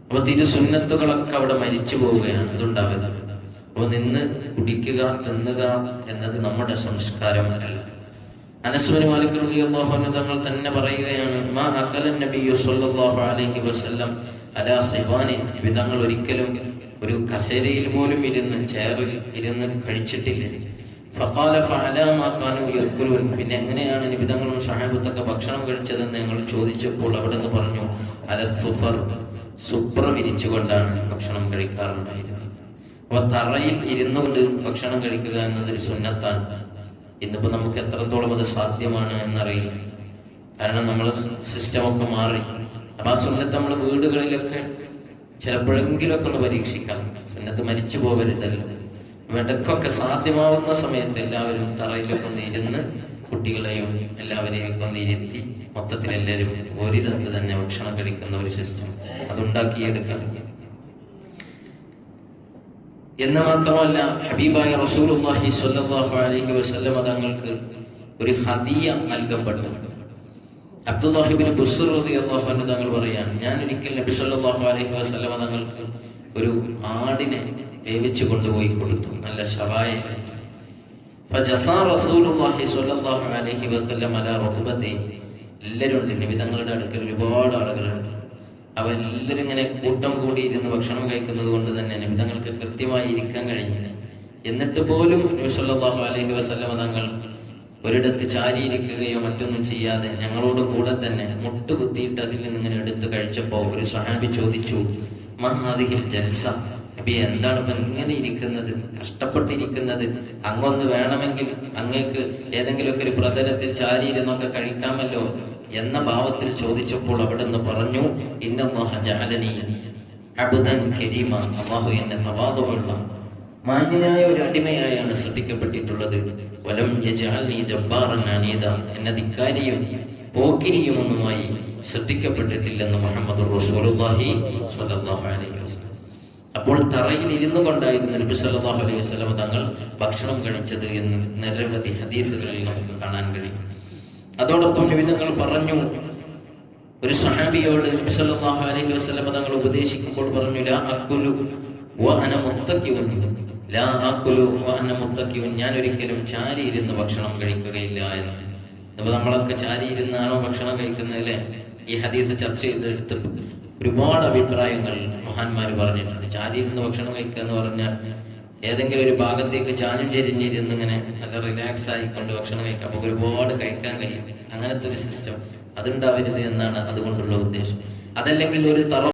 അപ്പൊ തിരുസുന്നത്തുകളൊക്കെ അവിടെ മരിച്ചു പോവുകയാണ്. അതുണ്ടാവില്ല. അപ്പൊ നിന്ന് കുടിക്കുക, തിന്നുക എന്നത് നമ്മുടെ സംസ്കാരമല്ല. അനസ് ബിൻ മാലിക് റളിയല്ലാഹു അൻഹു തങ്ങൾ തന്നെ പറയുകയാണ്, മാ അകല നബിയ്യു സ്വല്ലല്ലാഹു അലൈഹി വസല്ലം അലാ ഖിബാനിൻ. നബി തങ്ങൾ ഒരിക്കലും ഒരു കസേരയിൽ പോലും ഇരുന്ന്, ചെയറിൽ ഇരുന്ന് കഴിച്ചിട്ടില്ല. ഫഖാല ഫഅലാ മാ കാനൂ യഅകുലൂൻ. പിന്നെ എങ്ങനെയാണ് നബി തങ്ങളും സ്വഹാബത്തൊക്കെ ഭക്ഷണം കഴിച്ചതെന്ന് ഞങ്ങൾ ചോദിച്ചപ്പോൾ അവിടെ നിന്ന് പറഞ്ഞു, അല സുഫർ, സുപ്ര വിരിച്ചുകൊണ്ടാണ് ഭക്ഷണം കഴിക്കാറുണ്ടായിരുന്നത്. അപ്പൊ തറയിൽ ഇരുന്നുകൊണ്ട് ഭക്ഷണം കഴിക്കുക എന്നതൊരു സുന്നത്താണ്. ഇന്നിപ്പോ നമുക്ക് എത്രത്തോളം അത് സാധ്യമാണ് എന്നറിയില്ല. കാരണം നമ്മളെ സിസ്റ്റമൊക്കെ മാറി. അപ്പൊ ആ സുന്നത്ത് നമ്മൾ വീടുകളിലൊക്കെ ചിലപ്പോഴെങ്കിലൊക്കെ ഒന്ന് പരീക്ഷിക്കാം. സുന്നത്ത് മരിച്ചു പോവരുതല്ലോ. ഇടയ്ക്കൊക്കെ സാധ്യമാവുന്ന സമയത്ത് എല്ലാവരും തറയിലൊക്കെ ഒന്ന് ഇരുന്ന് കുട്ടികളെയും എല്ലാവരെയും ഒന്ന് ഇരുത്തി മൊത്തത്തിൽ എല്ലാവരും ഒരിടത്ത് തന്നെ ഭക്ഷണം കഴിക്കുന്ന ഒരു സിസ്റ്റം അതുണ്ടാക്കിയെടുക്കണം. എന്ന് മാത്രമല്ല, ഹബീബായ റസൂലുള്ളാഹി സ്വല്ലല്ലാഹു അലൈഹി വസല്ലം തങ്ങൾക്ക് ഒരു ഹദിയ നൽകപ്പെട്ടു. അബ്ദുല്ലാഹി ഇബ്നു ബുസ്ർ റളിയല്ലാഹു അൻഹു തങ്ങൾ പറയാണ്, ഞാൻ ഒരിക്കൽ നബി സല്ലല്ലാഹു അലൈഹി വസല്ലം തങ്ങൾക്ക് ഒരു ആടിനെ വേവിച്ചു കൊണ്ടുപോയി കൊടുത്തു, നല്ല ശവായ. ഫജസാ റസൂലുള്ളാഹി സ്വല്ലല്ലാഹു അലൈഹി വസല്ലം അലാ റഹ്ബതി. എല്ലാവരും ഉണ്ട്, നബി തങ്ങളുടെ അടുക്കൽ ഒരുപാട് ആളുകളുണ്ട്. അവ എല്ലാവരും ഇങ്ങനെ കൂട്ടം കൂടി ഇരുന്ന് ഭക്ഷണം കഴിക്കുന്നത് കൊണ്ട് തന്നെ നബി തങ്ങൾക്ക് കൃത്യമായി ഇരിക്കാൻ കഴിഞ്ഞില്ല. എന്നിട്ട് പോലും നബി സല്ലല്ലാഹു അലൈഹി വസല്ലം തങ്ങൾ ഒരിടത്ത് ചാരിയിരിക്കുകയോ മറ്റൊന്നും ചെയ്യാതെ ഞങ്ങളോട് കൂടെ തന്നെ മുട്ടുകുത്തിയിട്ട് അതിൽ നിന്ന് ഇങ്ങനെ എടുത്ത് കഴിച്ചപ്പോൾ ഒരു സ്വഹാബി ചോദിച്ചു, മാ ഹാദിഹിൽ ജൽസ. നബി, എന്താണ് ഇപ്പൊ ഇങ്ങനെ ഇരിക്കുന്നത്, കഷ്ടപ്പെട്ടിരിക്കുന്നത്? അങ്ങൊന്ന് വേണമെങ്കിൽ അങ്ങേക്ക് ഏതെങ്കിലുമൊക്കെ ഒരു പ്രതലത്തിൽ ചാരിയിരുന്നൊക്കെ കഴിക്കാമല്ലോ എന്ന ഭാവത്തിൽ ചോദിച്ചപ്പോൾ അവിടുന്ന് പറഞ്ഞു, ഇന്നല്ലാഹ ജഅലനി അബ്ദൻ കരീമ. അല്ലാഹു എന്നെ തവാദുഉള്ള മാന്യനായ ഒരു അടിമയായാണ് സൃഷ്ടിക്കപ്പെട്ടിട്ടുള്ളത്. വലം യജഅൽനി ജബ്ബാറൻ അനീദ. എന്നെ ധിക്കാരിയും പോക്കിരിയുമൊന്നുമായി സൃഷ്ടിക്കപ്പെട്ടിട്ടില്ലെന്ന് മുഹമ്മദുർ റസൂലുള്ളാഹി സ്വല്ലല്ലാഹു അലൈഹി വസല്ലം. അപ്പോൾ തറയിൽ ഇരുന്നു കൊണ്ടായിരുന്നു നബി സല്ലല്ലാഹു അലൈഹി വസല്ലം തങ്ങൾ ഭക്ഷണം കഴിച്ചത് എന്ന് നിരവധി ഹദീസുകളിൽ നമുക്ക് കാണാൻ കഴിയും. അതോടൊപ്പം നബി തങ്ങൾ പറഞ്ഞു, ഒരു സ്വഹാബിയോട് നബി സല്ലല്ലാഹു അലൈഹി വസല്ലം തങ്ങൾ ഉപദേശിക്കുമ്പോൾ പറഞ്ഞു, ലാ അക്കുലു വ അന മുത്തഖിഉൻ. ലാ അക്കുലു വ അന മുത്തഖിഉൻ. ഞാൻ ഒരിക്കലും ചാരി ഇരുന്ന് ഭക്ഷണം കഴിക്കുകയില്ല എന്ന്. അപ്പോൾ നമ്മളൊക്കെ ചാരി ഇരുന്നാണോ ഭക്ഷണം കഴിക്കുന്നത് അല്ലേ? ഈ ഹദീസ് ചർച്ച ചെയ്തെടുത്ത് ഒരുപാട് അഭിപ്രായങ്ങൾ മഹാന്മാർ പറഞ്ഞിട്ടുണ്ട്. ചാരി ഇരുന്ന് ഭക്ഷണം കഴിക്കുക എന്ന് പറഞ്ഞാൽ ഏതെങ്കിലും ഒരു ഭാഗത്തേക്ക് ചാഞ്ഞും ചെരിഞ്ഞിരുന്ന് ഇങ്ങനെ നല്ല റിലാക്സ് ആയിക്കൊണ്ട് ഭക്ഷണം കഴിക്കാം. അപ്പൊ ഒരുപാട് കഴിക്കാൻ കഴിയും. അങ്ങനത്തെ ഒരു സിസ്റ്റം അതുണ്ടാവരുത് എന്നാണ് അതുകൊണ്ടുള്ള ഉദ്ദേശം. അതല്ലെങ്കിൽ ഒരു തറ